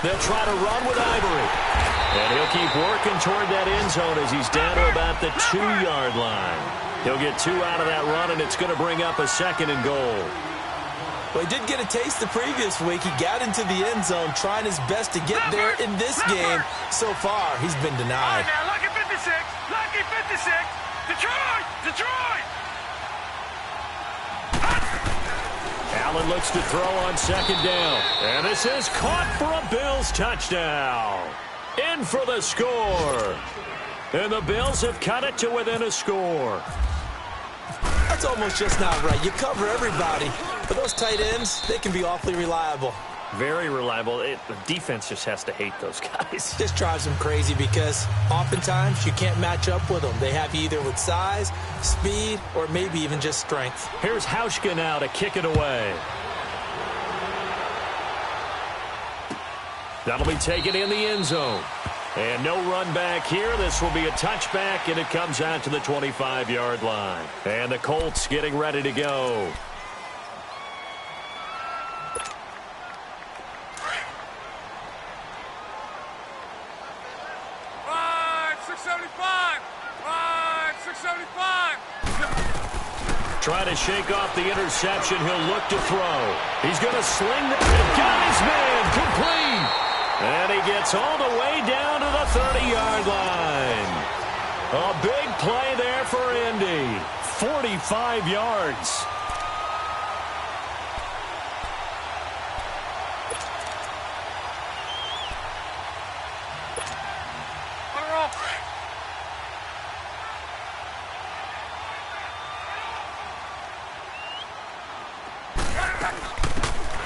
They'll try to run with Ivory. And he'll keep working toward that end zone as he's down to about the 2-yard line. He'll get 2 out of that run, and it's going to bring up a 2nd and goal. Well, he did get a taste the previous week. He got into the end zone trying his best to get there in this game. So far, he's been denied. Now, lucky 56. Lucky 56. Detroit! Detroit! Allen looks to throw on 2nd down. And this is caught for a Bills touchdown. In for the score. And the Bills have cut it to within a score. That's almost just not right. You cover everybody. But those tight ends, they can be awfully reliable. Very reliable. The defense just has to hate those guys. Just drives them crazy because oftentimes you can't match up with them. They have you either with size, speed, or maybe even just strength. Here's Hauschka now to kick it away. That'll be taken in the end zone. And no run back here. This will be a touchback, and it comes out to the 25-yard line. And the Colts getting ready to go. Trying to shake off the interception. He'll look to throw. He's going to sling the... Got his man complete. And he gets all the way down to the 30-yard line. A big play there for Indy. 45 yards.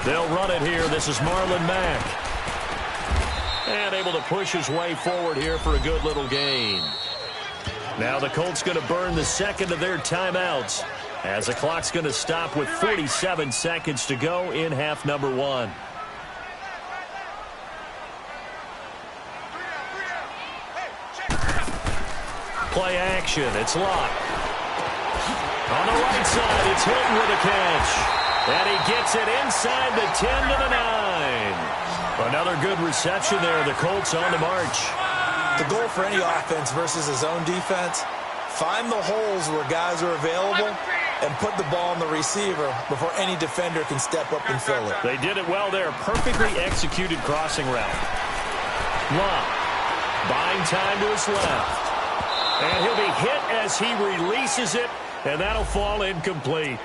They'll run it here. This is Marlon Mack. And able to push his way forward here for a good little gain. Now the Colts going to burn the 2nd of their timeouts as the clock's going to stop with 47 seconds to go in half number 1. Play action. It's locked. On the right side, it's Hilton with a catch. And he gets it inside the 10 to the 9. Another good reception there. The Colts on the march. The goal for any offense versus his own defense, find the holes where guys are available and put the ball on the receiver before any defender can step up and fill it. They did it well there. Perfectly executed crossing route. Love. Buying time to his left. And he'll be hit as he releases it, and that'll fall incomplete.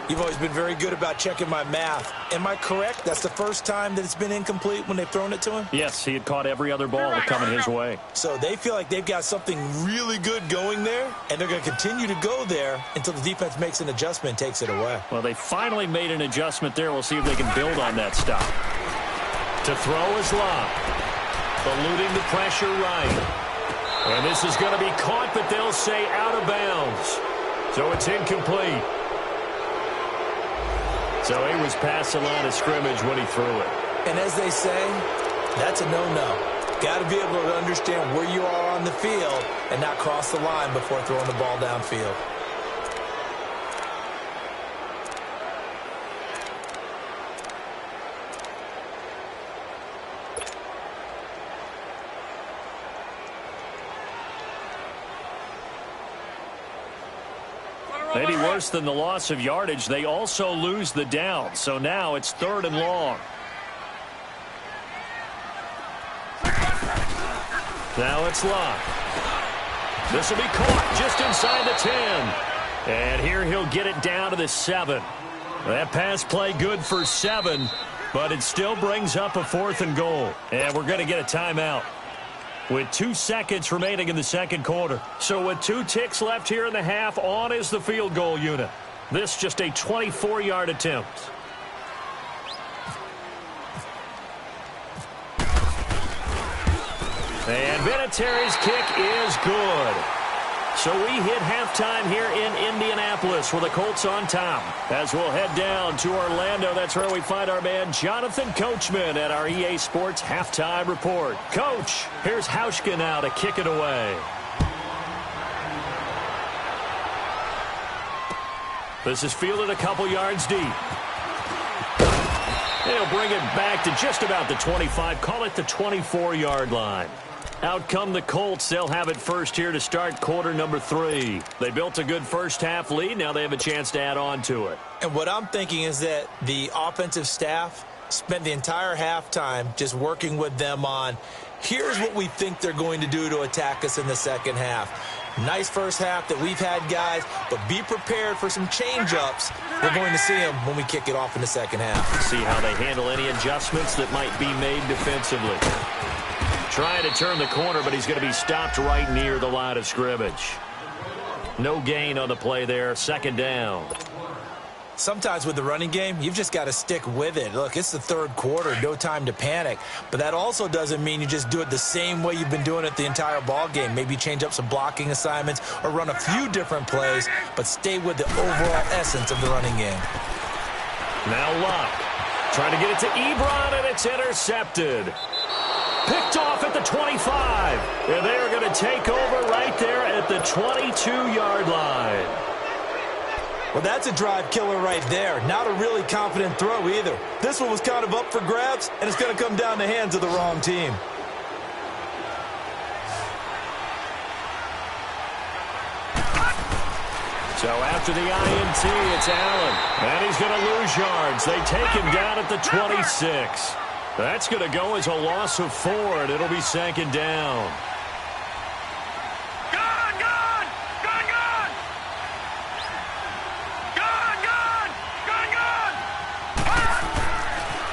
You've always been very good about checking my math. Am I correct? That's the first time that it's been incomplete when they've thrown it to him? Yes, he had caught every other ball coming his way. So they feel like they've got something really good going there, and they're going to continue to go there until the defense makes an adjustment and takes it away. Well, they finally made an adjustment there. We'll see if they can build on that stop. To throw is Locke. Eluding the pressure right. And this is going to be caught, but they'll say out of bounds. So it's incomplete. So he was past the line of scrimmage when he threw it. And as they say, that's a no-no. Got to be able to understand where you are on the field and not cross the line before throwing the ball downfield. Maybe worse than the loss of yardage, they also lose the down. So now it's 3rd and long. Now it's Locke. This will be caught just inside the 10. And here he'll get it down to the 7. That pass play good for 7, but it still brings up a 4th and goal. And we're going to get a timeout with 2 seconds remaining in the second quarter. So with 2 ticks left here in the half, on is the field goal unit. This just a 24-yard attempt. And Vinatieri's kick is good. So we hit halftime here in Indianapolis with the Colts on top. As we'll head down to Orlando, that's where we find our man Jonathan Coachman at our EA Sports Halftime Report. Coach, here's Hauschka now to kick it away. This is fielded a couple yards deep. They'll bring it back to just about the 25. Call it the 24-yard line. Out come the Colts. They'll have it first here to start quarter number 3. They built a good first-half lead. Now they have a chance to add on to it. And what I'm thinking is that the offensive staff spent the entire halftime just working with them on, here's what we think they're going to do to attack us in the second half. Nice first half that we've had, guys, but be prepared for some change-ups. We're going to see them when we kick it off in the second half. See how they handle any adjustments that might be made defensively. Trying to turn the corner, but he's going to be stopped right near the line of scrimmage. No gain on the play there. Second down. Sometimes with the running game, you've just got to stick with it. Look, it's the third quarter, no time to panic. But that also doesn't mean you just do it the same way you've been doing it the entire ball game. Maybe change up some blocking assignments or run a few different plays, but stay with the overall essence of the running game. Now Luck trying to get it to Ebron, and it's intercepted. Picked off at the 25. And they are going to take over right there at the 22-yard line. Well, that's a drive killer right there. Not a really confident throw either. This one was kind of up for grabs, and it's going to come down the hands of the wrong team. So after the INT, it's Allen. And he's going to lose yards. They take him down at the 26. That's going to go as a loss of 4, and it'll be second down.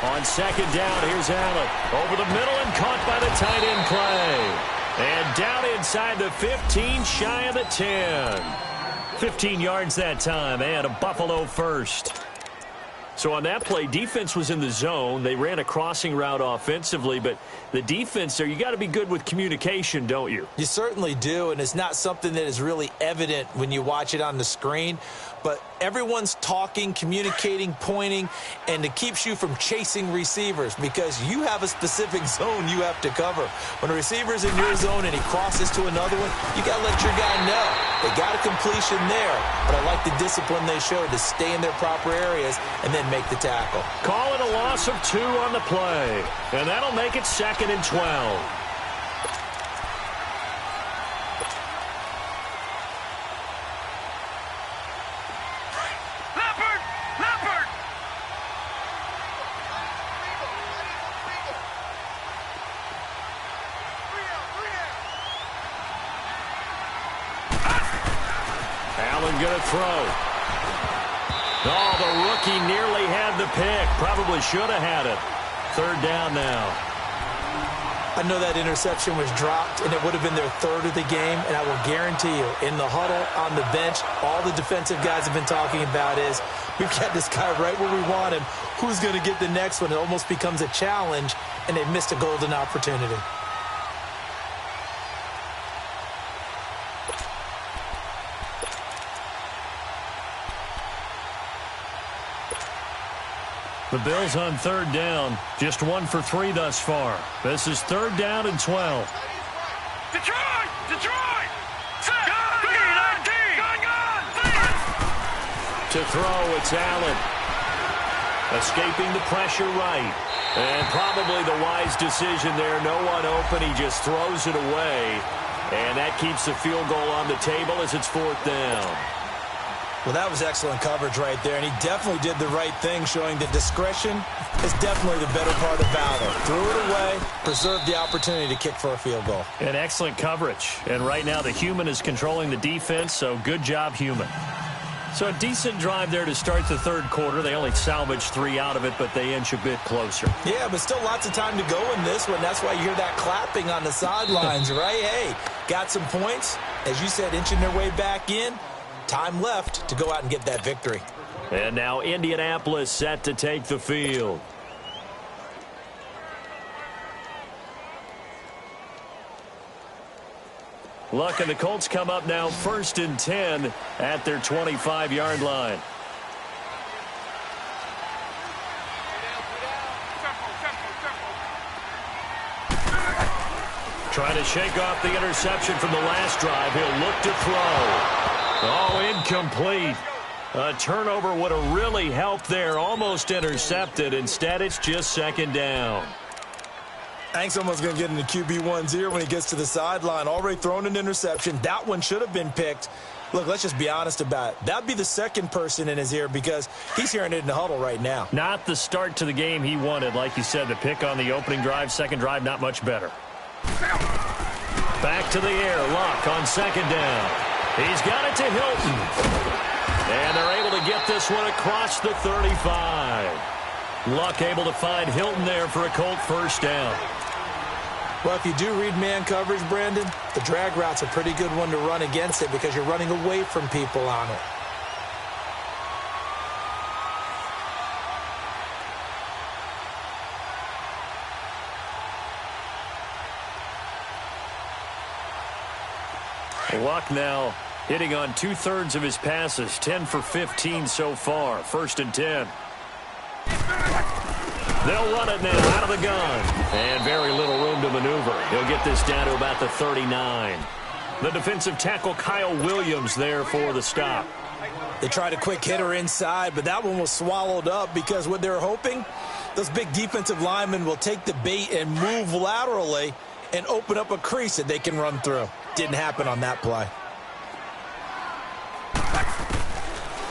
On second down, here's Allen. Over the middle and caught by the tight end play. And down inside the 15, shy of the 10. 15 yards that time, and a Buffalo first. So on that play, defense was in the zone. They ran a crossing route offensively, but the defense there, you got to be good with communication, don't you? You certainly do, and it's not something that is really evident when you watch it on the screen. But everyone's talking, communicating, pointing, and it keeps you from chasing receivers because you have a specific zone you have to cover. When a receiver's in your zone and he crosses to another one, you got to let your guy know. They got a completion there, but I like the discipline they showed to stay in their proper areas and then make the tackle. Call it a loss of 2 on the play, and that'll make it 2nd and 12. Going to throw. Oh, the rookie nearly had the pick. Probably should have had it. Third down now. I know that interception was dropped, and it would have been their third of the game, and I will guarantee you, in the huddle, on the bench, all the defensive guys have been talking about is, we've got this guy right where we want him. Who's going to get the next one? It almost becomes a challenge, and they've missed a golden opportunity. The Bills on third down. Just 1 for 3 thus far. This is third down and 12. Detroit! Detroit! To throw, it's Allen. Escaping the pressure right. And probably the wise decision there. No one open. He just throws it away. And that keeps the field goal on the table as it's 4th down. Well, that was excellent coverage right there, and he definitely did the right thing, showing that discretion is definitely the better part of valor. Threw it away, preserved the opportunity to kick for a field goal. And excellent coverage. And right now the human is controlling the defense, so good job, human. So a decent drive there to start the third quarter. They only salvaged 3 out of it, but they inch a bit closer. Yeah, but still lots of time to go in this one. That's why you hear that clapping on the sidelines, right? Hey, got some points. As you said, inching their way back in. Time left to go out and get that victory. And now Indianapolis set to take the field. Luck and the Colts come up now 1st and 10 at their 25-yard line. Trying to shake off the interception from the last drive. He'll look to throw. Oh, incomplete. A turnover would have really helped there. Almost intercepted. Instead, it's just second down. I think someone's going to get in the QB1's ear when he gets to the sideline. Already thrown an interception. That one should have been picked. Look, let's just be honest about it. That'd be the second person in his ear because he's hearing it in the huddle right now. Not the start to the game he wanted. Like you said, the pick on the opening drive, second drive, not much better. Back to the air. Luck on second down. He's got it to Hilton. And they're able to get this one across the 35. Luck able to find Hilton there for a Colt first down. Well, if you do read man coverage, Brandon, the drag route's a pretty good one to run against it because you're running away from people on it. Luck now hitting on 2/3 of his passes, 10 for 15 so far. First and 10. They'll run it now out of the gun. And very little room to maneuver. He'll get this down to about the 39. The defensive tackle Kyle Williams there for the stop. They tried a quick hitter inside, but that one was swallowed up because what they're hoping, those big defensive linemen will take the bait and move laterally and open up a crease that they can run through. Didn't happen on that play.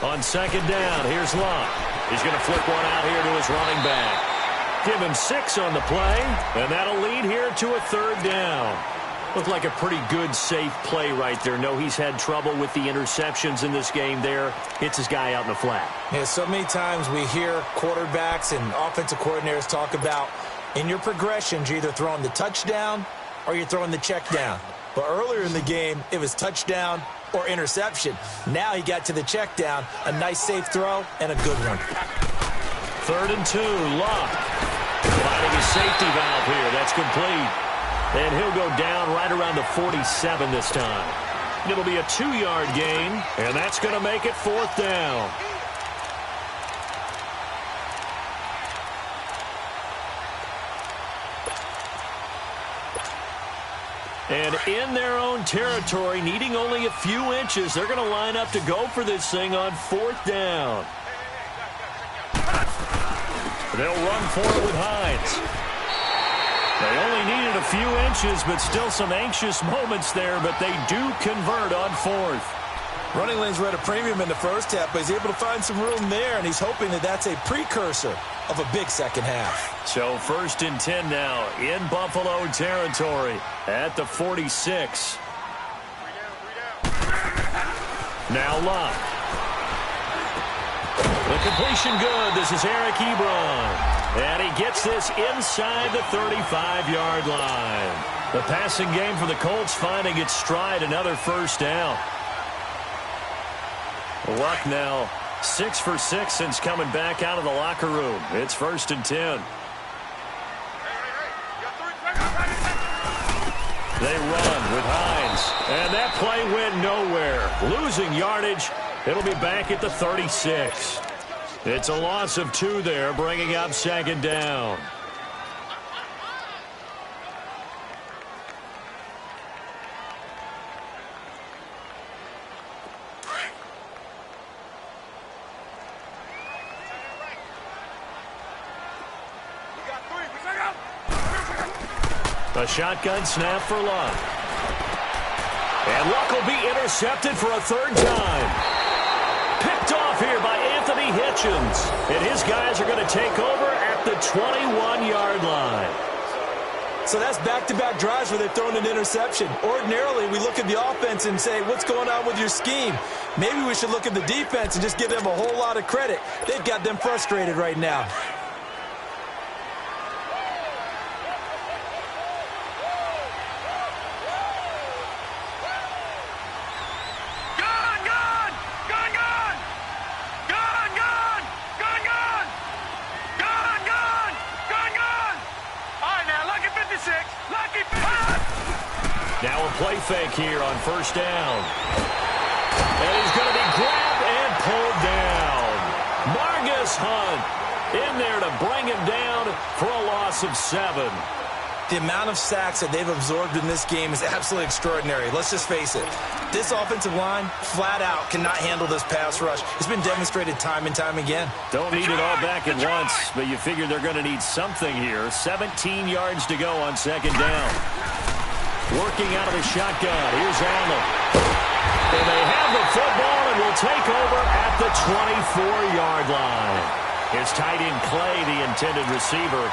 On second down, here's Luck. He's going to flip one out here to his running back. Give him 6 on the play, and that'll lead here to a third down. Looked like a pretty good, safe play right there. No, he's had trouble with the interceptions in this game there. Hits his guy out in the flat. Yeah, so many times we hear quarterbacks and offensive coordinators talk about in your progressions, you're either throwing the touchdown or you're throwing the check down. But earlier in the game, it was touchdown or interception. Now he got to the check down, a nice safe throw, and a good one. 3rd and 2, Luck. Finding his safety valve here. That's complete. And he'll go down right around the 47 this time. It'll be a 2-yard gain, and that's going to make it 4th down. And in their own territory, needing only a few inches, they're going to line up to go for this thing on 4th down. They'll run for it with Hines. They only needed a few inches, but still some anxious moments there, but they do convert on 4th. Running lanes were at a premium in the first half, but he's able to find some room there, and he's hoping that that's a precursor of a big second half. So 1st and 10 now in Buffalo territory at the 46. Now Luck. The completion good. This is Eric Ebron. And he gets this inside the 35-yard line. The passing game for the Colts finding its stride, another first down. Luck now 6 for 6 since coming back out of the locker room. It's 1st and 10. They run with Hines. And that play went nowhere. Losing yardage. It'll be back at the 36. It's a loss of 2 there, bringing up second down. A shotgun snap for Luck. And Luck will be intercepted for a 3rd time. Picked off here by Anthony Hitchens. And his guys are going to take over at the 21-yard line. So that's back-to-back drives where they've thrown an interception. Ordinarily, we look at the offense and say, what's going on with your scheme? Maybe we should look at the defense and just give them a whole lot of credit. They've got them frustrated right now. Now a play fake here on 1st down. And he's going to be grabbed and pulled down. Margus Hunt in there to bring him down for a loss of 7. The amount of sacks that they've absorbed in this game is absolutely extraordinary. Let's just face it. This offensive line, flat out, cannot handle this pass rush. It's been demonstrated time and time again. Don't need it all back at once, but you figure they're going to need something here. 17 yards to go on second down. Working out of the shotgun. Here's Allen. And they have the football and will take over at the 24-yard line. His tight end Clay, the intended receiver.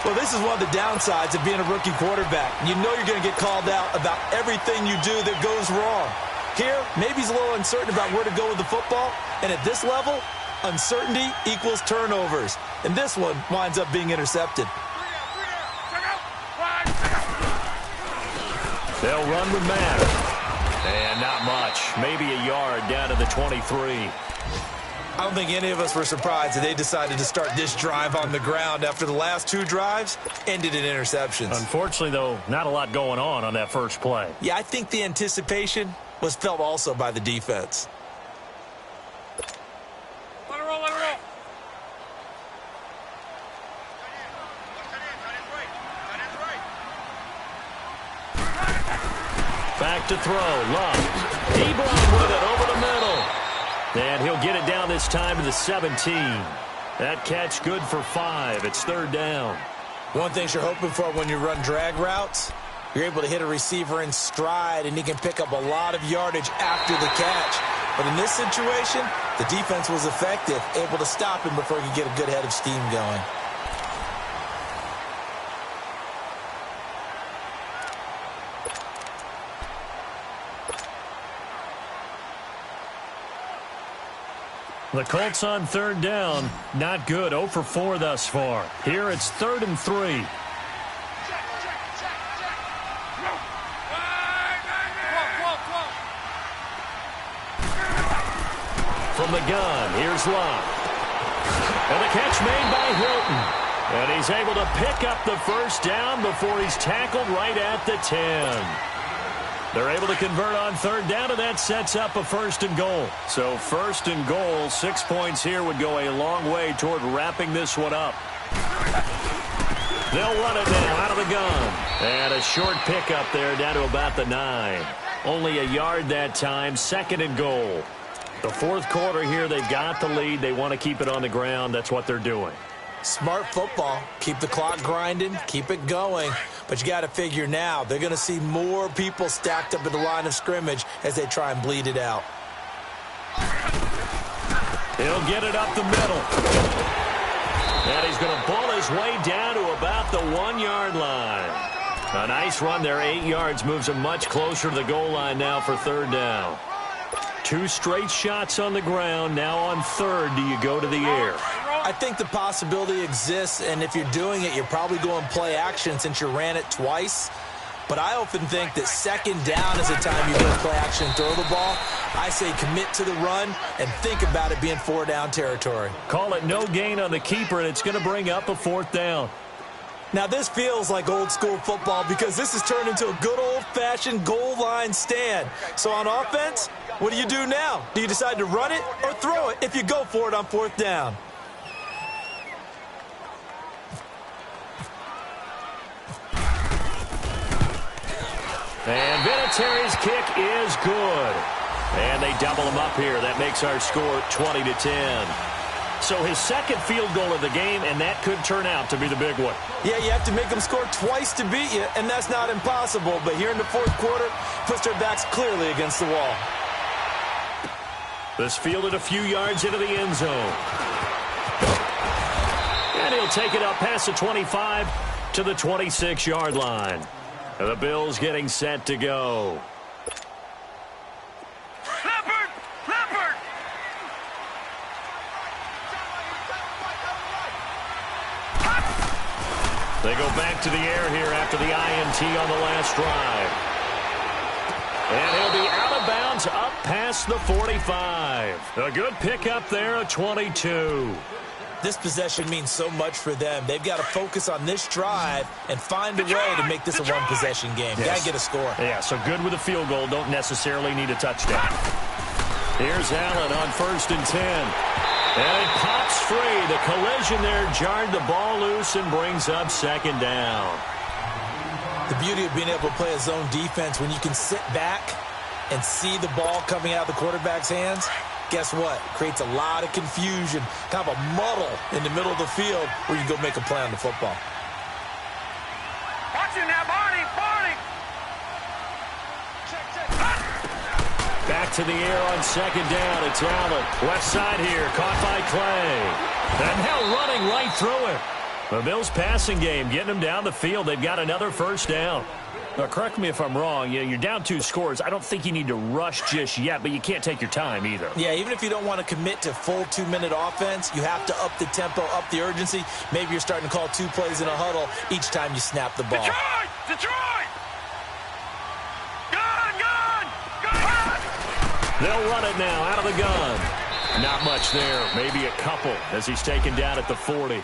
Well, this is one of the downsides of being a rookie quarterback. You know you're going to get called out about everything you do that goes wrong. Here, maybe he's a little uncertain about where to go with the football. And at this level, uncertainty equals turnovers. And this one winds up being intercepted. They'll run with Matt. And not much. Maybe a yard down to the 23. I don't think any of us were surprised that they decided to start this drive on the ground after the last two drives ended in interceptions. Unfortunately, though, not a lot going on that first play. Yeah, I think the anticipation was felt also by the defense. Let it roll, let it roll. Back to throw. Love. Ebron with it over the middle. And he'll get it down this time to the 17. That catch good for 5. It's third down. One thing you're hoping for when you run drag routes, you're able to hit a receiver in stride, and he can pick up a lot of yardage after the catch. But in this situation, the defense was effective, able to stop him before he could get a good head of steam going. The Colts on third down. Not good. 0 for 4 thus far. Here it's 3rd and 3. From the gun, here's Love. And the catch made by Hilton. And he's able to pick up the first down before he's tackled right at the 10. They're able to convert on third down, and that sets up a 1st and goal. So 1st and goal, 6 points here would go a long way toward wrapping this one up. They'll run it now out of the gun. And a short pickup there down to about the 9. Only a yard that time, 2nd and goal. The fourth quarter here, they've got the lead. They want to keep it on the ground. That's what they're doing. Smart football. Keep the clock grinding. Keep it going. But you got to figure now, they're going to see more people stacked up at the line of scrimmage as they try and bleed it out. He'll get it up the middle. And he's going to pull his way down to about the 1-yard line. A nice run there, 8 yards, moves him much closer to the goal line now for third down. 2 straight shots on the ground. Now on third, do you go to the air? I think the possibility exists, and if you're doing it, you're probably going play action since you ran it twice. But I often think that 2nd down is the time you go play action and throw the ball. I say commit to the run and think about it being 4-down territory. Call it no gain on the keeper, and it's going to bring up a 4th down. Now, this feels like old-school football because this has turned into a good old-fashioned goal line stand. So on offense, what do you do now? Do you decide to run it or throw it if you go for it on 4th down? And Vinatieri's kick is good. And they double him up here. That makes our score 20-10. So his 2nd field goal of the game, and that could turn out to be the big one. Yeah, you have to make them score twice to beat you, and that's not impossible. But here in the fourth quarter, puts their backs clearly against the wall. This fielded a few yards into the end zone. And he'll take it up past the 25 to the 26-yard line. The Bills getting set to go. Leopard! They go back to the air here after the INT on the last drive. And he'll be out of bounds up past the 45. A good pickup there, a 22. This possession means so much for them. They've got to focus on this drive and find a way to make this a one-possession game. Yes. Got to get a score. Yeah, so good with a field goal. Don't necessarily need a touchdown. Here's Allen on 1st and 10. And it pops free. The collision there jarred the ball loose and brings up 2nd down. The beauty of being able to play a zone defense, when you can sit back and see the ball coming out of the quarterback's hands, guess what? Creates a lot of confusion, kind of a muddle in the middle of the field where you can go make a play on the football. Watch it now, Barney! Barney! Back to the air on second down. It's Allen. Left side here. Caught by Clay. And now running right through it. The Bills' passing game getting them down the field. They've got another first down. Now, correct me if I'm wrong. You're down 2 scores. I don't think you need to rush just yet, but you can't take your time either. Yeah, even if you don't want to commit to full 2-minute offense, you have to up the tempo, up the urgency. Maybe you're starting to call 2 plays in a huddle each time you snap the ball. Detroit! Detroit! Gun! Gun! Gun! They'll run it now out of the gun. Not much there. Maybe a couple as he's taken down at the 40.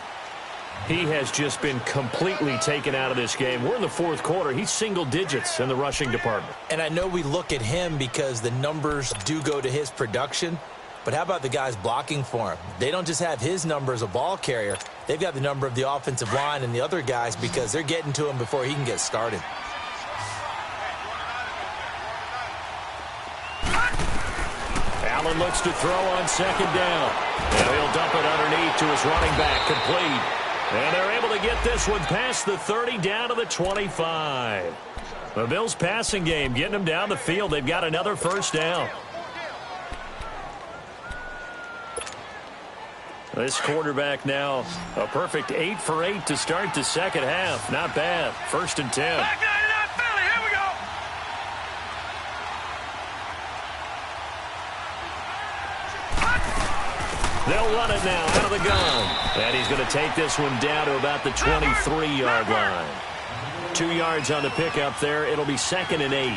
He has just been completely taken out of this game. We're in the 4th quarter. He's single digits in the rushing department. And I know we look at him because the numbers do go to his production, but how about the guys blocking for him? They don't just have his number as a ball carrier. They've got the number of the offensive line and the other guys because they're getting to him before he can get started. Allen looks to throw on second down. And he'll dump it underneath to his running back, complete. And they're able to get this one past the 30 down to the 25. The Bills' passing game getting them down the field. They've got another first down. This quarterback now a perfect 8 for 8 to start the second half. Not bad. 1st and 10. Back 99 Philly, here we go! They'll run it now out of the gun. And he's going to take this one down to about the 23-yard line. 2 yards on the pickup there. It'll be 2nd and 8.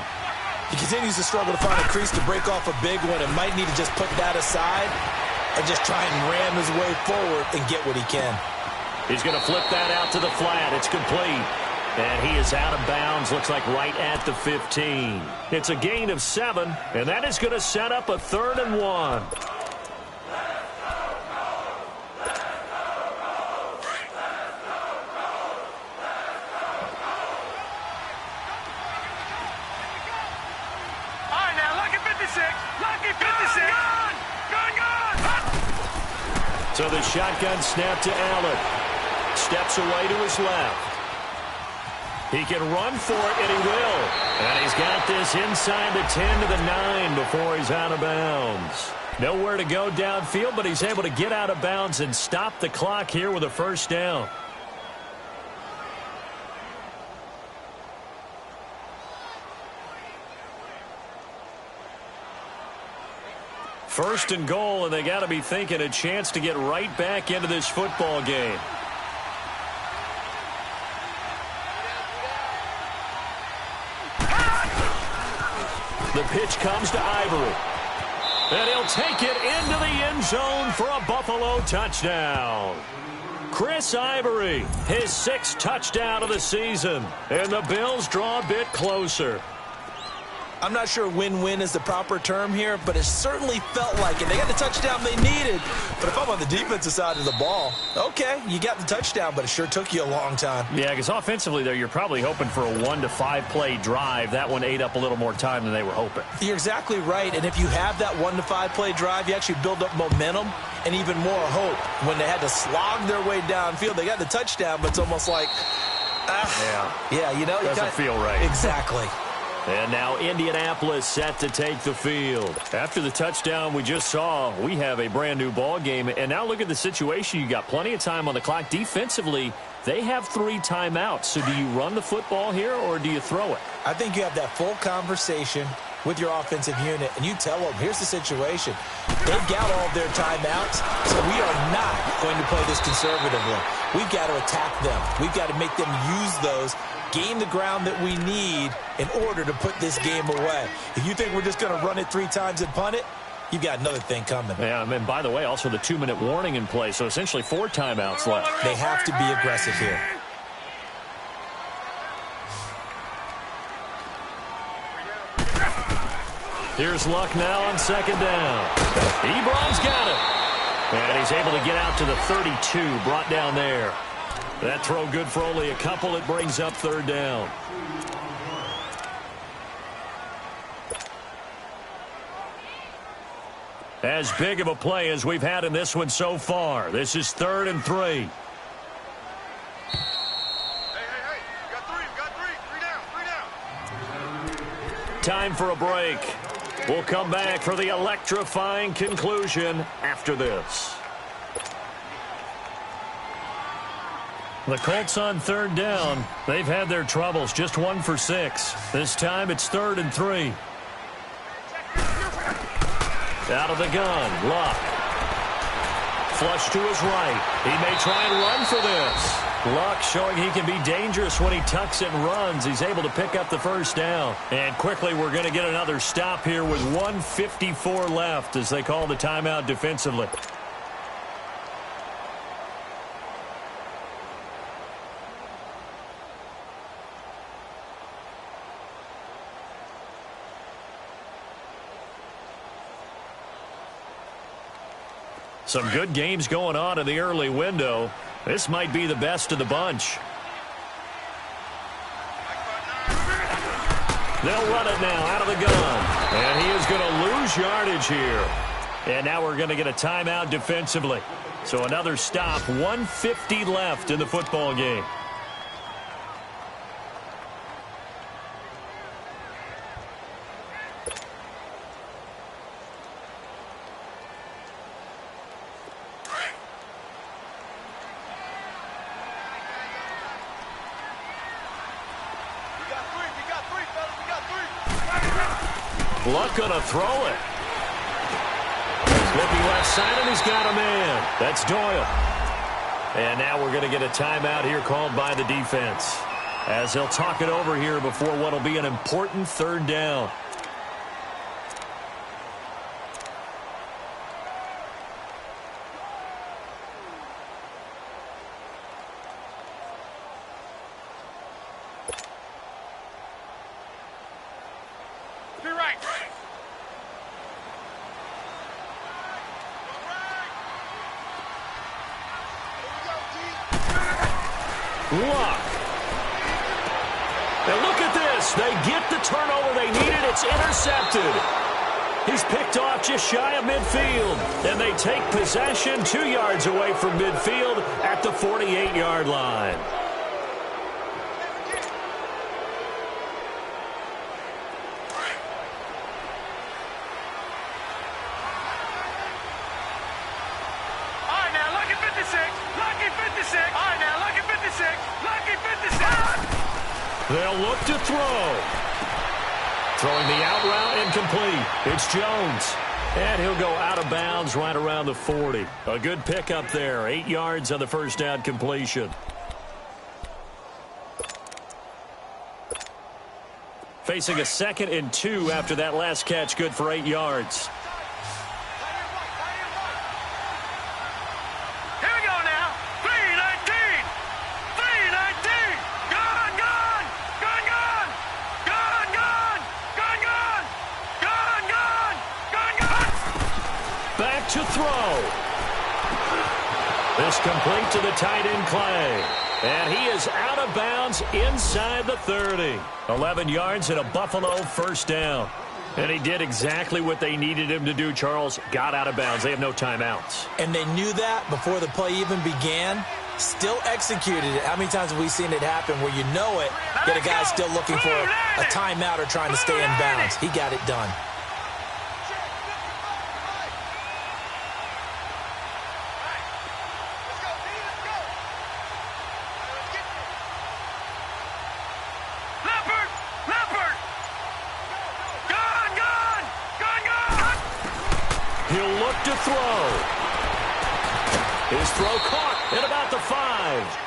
He continues to struggle to find a crease to break off a big one and might need to just put that aside and just try and ram his way forward and get what he can. He's going to flip that out to the flat. It's complete. And he is out of bounds, looks like right at the 15. It's a gain of 7, and that is going to set up a 3rd and 1. So the shotgun snap to Allen. Steps away to his left. He can run for it, and he will. And he's got this inside the 10 to the 9 before he's out of bounds. Nowhere to go downfield, but he's able to get out of bounds and stop the clock here with a first down. First and goal, and they got to be thinking a chance to get right back into this football game. The pitch comes to Ivory. And he'll take it into the end zone for a Buffalo touchdown. Chris Ivory, his 6th touchdown of the season. And the Bills draw a bit closer. I'm not sure win-win is the proper term here, but it certainly felt like it. They got the touchdown they needed, but if I'm on the defensive side of the ball, okay, you got the touchdown, but it sure took you a long time. Yeah, because offensively, though, you're probably hoping for a 1 to 5 play drive. That one ate up a little more time than they were hoping. You're exactly right, and if you have that 1 to 5 play drive, you actually build up momentum and even more hope. When they had to slog their way downfield, they got the touchdown, but it's almost like, yeah, you know, doesn't feel right. Exactly. And now Indianapolis set to take the field. After the touchdown we just saw, we have a brand new ball game. And now look at the situation. You got plenty of time on the clock. Defensively, they have 3 timeouts. So do you run the football here or do you throw it? I think you have that full conversation with your offensive unit, and you tell them, here's the situation. They've got all of their timeouts, so we are not going to play this conservatively. We've got to attack them. We've got to make them use those, gain the ground that we need in order to put this game away. If you think we're just going to run it 3 times and punt it, you've got another thing coming. Yeah, and by the way, also the 2-minute warning in play, so essentially 4 timeouts left. They have to be aggressive here. Here's Luck now on second down. Ebron's got it. And he's able to get out to the 32, brought down there. That throw good for only a couple. It brings up third down. As big of a play as we've had in this one so far. This is 3rd and 3. Hey, we got three down. Time for a break. We'll come back for the electrifying conclusion after this. The Colts on 3rd down. They've had their troubles. Just 1 for 6. This time it's 3rd and 3. Out of the gun, Luck. Flush to his right. He may try and run for this. Luck showing he can be dangerous when he tucks it and runs. He's able to pick up the first down. And quickly we're going to get another stop here with 1:54 left as they call the timeout defensively. Some good games going on in the early window. This might be the best of the bunch. They'll run it now out of the gun. And he is going to lose yardage here. And now we're going to get a timeout defensively. So another stop, 1:50 left in the football game. Luck gonna throw it. He's looking left side, and he's got a man. That's Doyle. And now we're going to get a timeout here called by the defense as they'll talk it over here before what will be an important 3rd down. Luck. And look at this. They get the turnover they needed. It's intercepted. He's picked off just shy of midfield. And they take possession 2 yards away from midfield at the 48-yard line. They'll look to throw. Throwing the out route incomplete. It's Jones. And he'll go out of bounds right around the 40. A good pickup there. 8 yards on the first down completion. Facing a 2nd and 2 after that last catch. Good for 8 yards. To throw. This complete to the tight end Clay. And he is out of bounds inside the 30. 11 yards and a Buffalo first down. And he did exactly what they needed him to do, Charles. Got out of bounds. They have no timeouts. And they knew that before the play even began. Still executed it. How many times have we seen it happen where you know it, yet a guy's still looking for a timeout or trying to stay in bounds? He got it done. To throw. His throw caught at about the 5.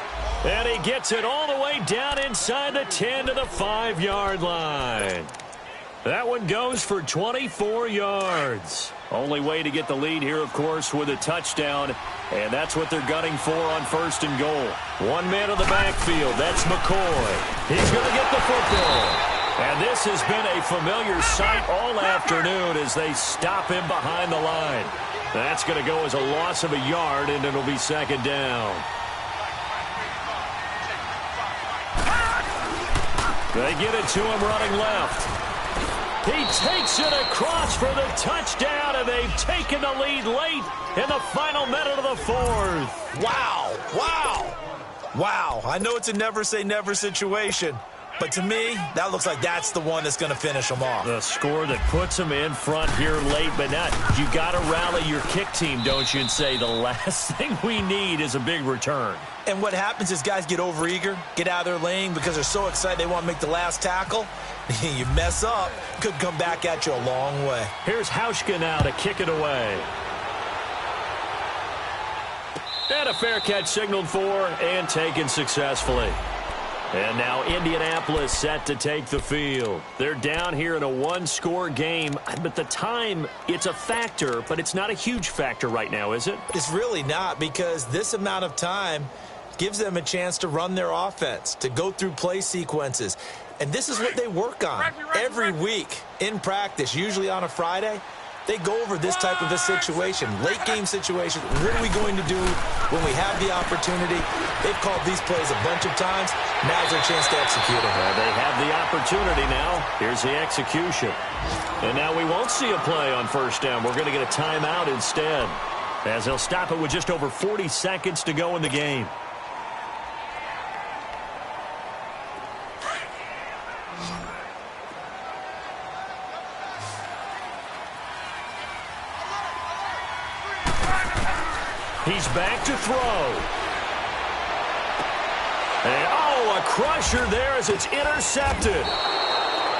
And he gets it all the way down inside the 10 to the 5-yard line. That one goes for 24 yards. Only way to get the lead here, of course, with a touchdown. And that's what they're gunning for on 1st and goal. One man in the backfield. That's McCoy. He's going to get the football. And this has been a familiar sight all afternoon as they stop him behind the line. That's going to go as a loss of a yard, and it'll be 2nd down. They get it to him running left. He takes it across for the touchdown, and they've taken the lead late in the final minute of the fourth. Wow. Wow. Wow. I know it's a never-say-never situation, but to me, that looks like that's the one that's going to finish them off. The score that puts them in front here late, but not. You got to rally your kick team, don't you, and say the last thing we need is a big return. And what happens is guys get overeager, get out of their lane because they're so excited they want to make the last tackle. You mess up, could come back at you a long way. Here's Hauschka now to kick it away. And a fair catch signaled for and taken successfully. And now Indianapolis set to take the field. They're down here in a one-score game, but the time, it's a factor, but it's not a huge factor right now, is it? It's really not, because this amount of time gives them a chance to run their offense, to go through play sequences. And this is what they work on every week in practice, usually on a Friday. They go over this type of a situation, late-game situation. What are we going to do when we have the opportunity? They've called these plays a bunch of times. Now's their chance to execute them. They have the opportunity now. Here's the execution. And now we won't see a play on first down. We're going to get a timeout instead, as they'll stop it with just over 40 seconds to go in the game. He's back to throw. And, a crusher there as it's intercepted.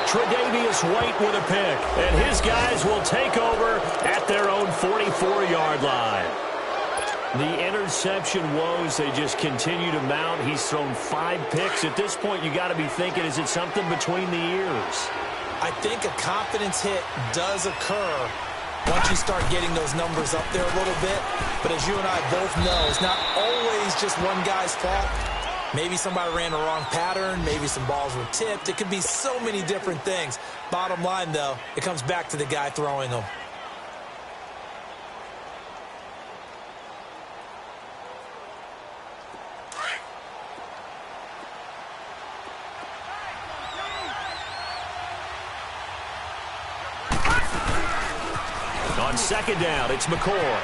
Tre'Davious White with a pick. And his guys will take over at their own 44-yard line. The interception woes, they just continue to mount. He's thrown 5 picks. At this point, you got to be thinking, is it something between the ears? I think a confidence hit does occur once you start getting those numbers up there a little bit. But as you and I both know, it's not always just one guy's fault. Maybe somebody ran the wrong pattern. Maybe some balls were tipped. It could be so many different things. Bottom line, though, it comes back to the guy throwing them. On second down, it's McCoy.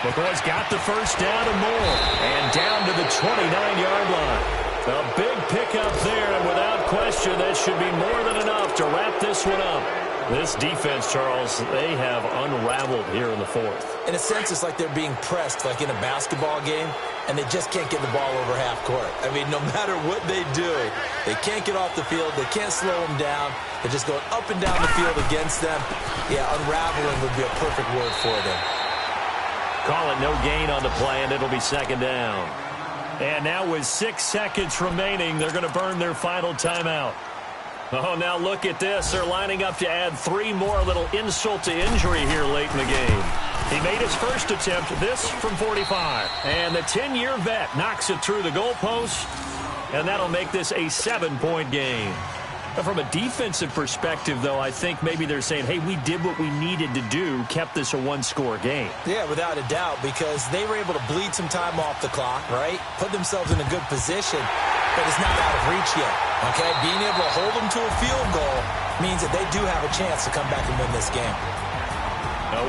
McCoy's got the first down and more. And down to the 29-yard line. A big pickup there, and without question, that should be more than enough to wrap this one up. This defense, Charles, they have unraveled here in the fourth. In a sense, it's like they're being pressed, like in a basketball game, and they just can't get the ball over half court. I mean, no matter what they do, they can't get off the field. They can't slow them down. They're just going up and down the field against them. Yeah, unraveling would be a perfect word for them. Call it no gain on the play, and it'll be second down. And now with 6 seconds remaining, they're going to burn their final timeout. Oh, now look at this. They're lining up to add 3 more, little insult to injury here late in the game. He made his first attempt, this from 45. And the 10-year vet knocks it through the goalpost, and that'll make this a 7-point game. From a defensive perspective, though, I think maybe they're saying, hey, we did what we needed to do, kept this a one-score game. Yeah, without a doubt, because they were able to bleed some time off the clock, right? Put themselves in a good position, but it's not out of reach yet, okay? Being able to hold them to a field goal means that they do have a chance to come back and win this game.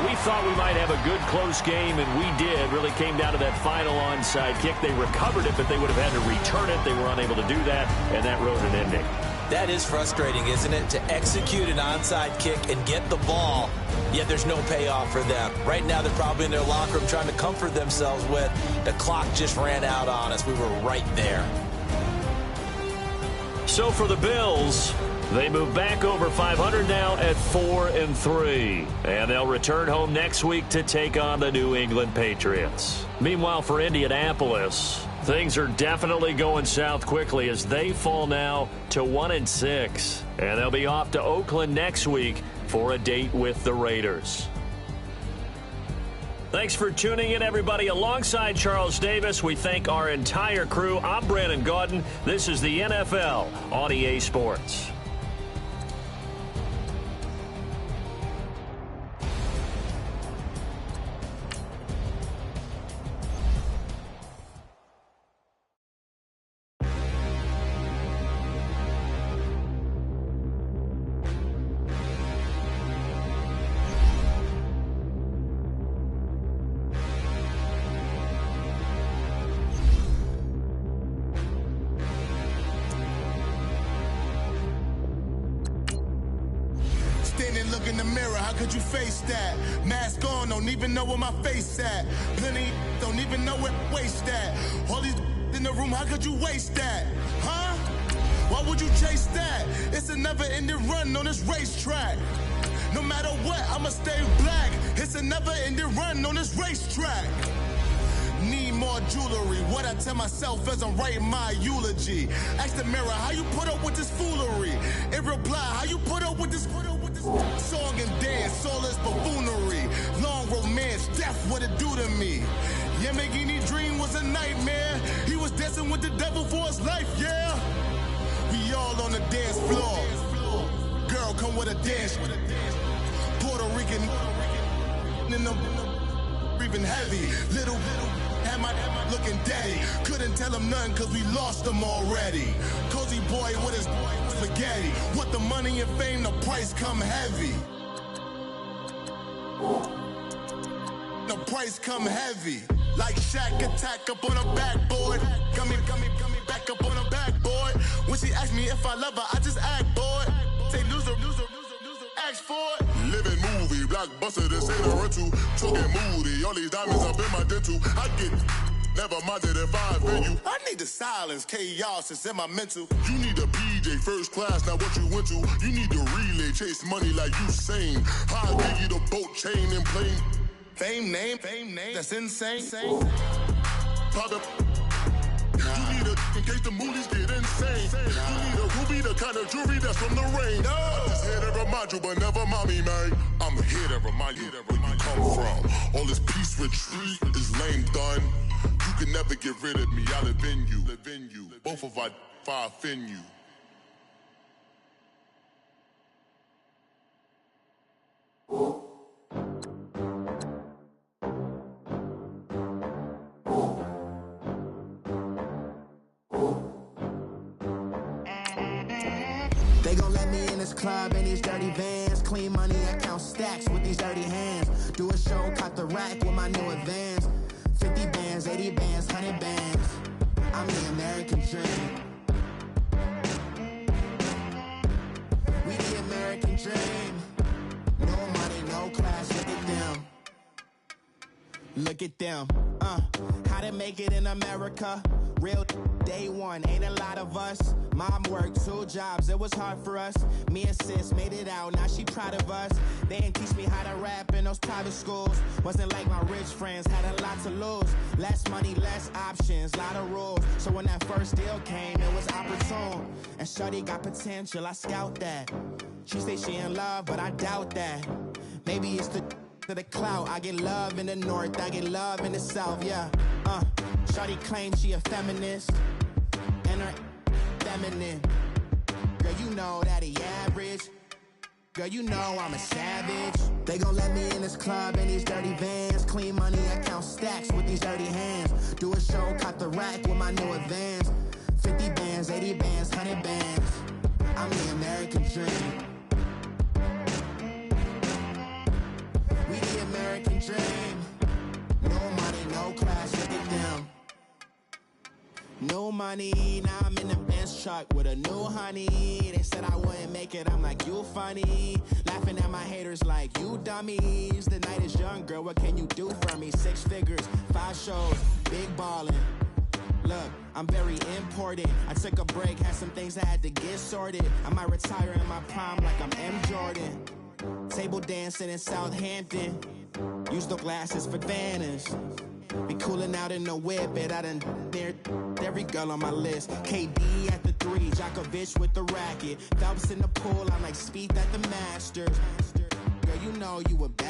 We thought we might have a good close game, and we did. Really came down to that final onside kick. They recovered it, but they would have had to return it. They were unable to do that, and that wrote an ending. That is frustrating, isn't it? To execute an onside kick and get the ball, yet there's no payoff for them. Right now, they're probably in their locker room trying to comfort themselves with, the clock just ran out on us. We were right there. So for the Bills, they move back over 500 now at 4-3. And they'll return home next week to take on the New England Patriots. Meanwhile, for Indianapolis, things are definitely going south quickly as they fall now to 1-6. And they'll be off to Oakland next week for a date with the Raiders. Thanks for tuning in, everybody. Alongside Charles Davis, we thank our entire crew. I'm Brandon Gaudin. This is the NFL on EA Sports. look in the mirror, how could you face that? Mask on, don't even know where my face at. Plenty don't even know where waist at. All these in the room, how could you waste that? Huh? Why would you chase that? It's a never-ending run on this racetrack. No matter what, I'ma stay black. It's a never-ending run on this racetrack. Need more jewelry. What I tell myself as I'm writing my eulogy. Ask the mirror, how you put up with this foolery? In reply, how you put up with this song and dance, all this buffoonery. Long romance, death, what it do to me? Yamagini dream was a nightmare. He was dancing with the devil for his life, yeah. We all on the dance floor. Girl, come with a dance. Puerto Rican in the breathing heavy. Little had my looking daddy. Couldn't tell him nothing cause we lost him already. Cozy boy with his spaghetti. With the money and fame, the price come heavy. The price come heavy. Like Shaq attack up on a backboard. Gummy, back up on a backboard. When she asked me if I love her, I just act bored. Say loser, ask for it. Living movie, blockbuster, this ain't a rental. Talking moody, all these diamonds up in my dental. I get never minded if I offend you. I need the silence, chaos, it's in my mental. You need a PJ, first class, not what you went to. You need the relay, chase money like you sane. I'll give you the boat, chain, and plane. Fame name, that's insane. Pop up. You need a, in case the movies get insane. You need a ruby, the kind of jewelry that's from the rain. I'm just here to remind you, but never mind me, man. I'm here to remind you where you come from. All this peace retreat is lame done. You can never get rid of me, I live in you. Both of us, if I offend you. They gon' let me in this club in these dirty vans. Clean money, I count stacks with these dirty hands. Do a show, caught the rack with my new advance. 50 bands, 80 bands, 100 bands. I'm the American dream. We the American dream. No money, no class, look at them. Look at them, how to make it in America. Real day one, ain't a lot of us. Mom worked 2 jobs, it was hard for us. Me and sis made it out, now she proud of us. They didn't teach me how to rap in those private schools. Wasn't like my rich friends, had a lot to lose. Less money, less options, lot of rules. So when that first deal came, it was opportune. And shorty got potential, I scout that. She say she in love, but I doubt that. Maybe it's the clout. I get love in the north, I get love in the south, yeah. Shorty claims she a feminist, and her feminine. Girl, you know that he average. Girl, you know I'm a savage. They gon' let me in this club in these dirty vans. Clean money, I count stacks with these dirty hands. Do a show, caught the rack with my new advance. 50 bands, 80 bands, 100 bands. I'm the American dream. We the American dream. No money, no class, look at them. No money, now I'm in the Benz truck with a new honey. They said I wouldn't make it, I'm like, you funny. Laughing at my haters like, you dummies. The night is young, girl, what can you do for me? 6 figures, 5 shows, big ballin'. Look, I'm very important. I took a break, had some things I had to get sorted. I might retire in my prime like I'm M. Jordan. Table dancing in Southampton. Use the glasses for Vanish. Be cooling out in the whip, but I done near every girl on my list. KD at the 3, Djokovic with the racket. Phelps in the pool, I'm like Speed at the Masters. Girl, you know you a bad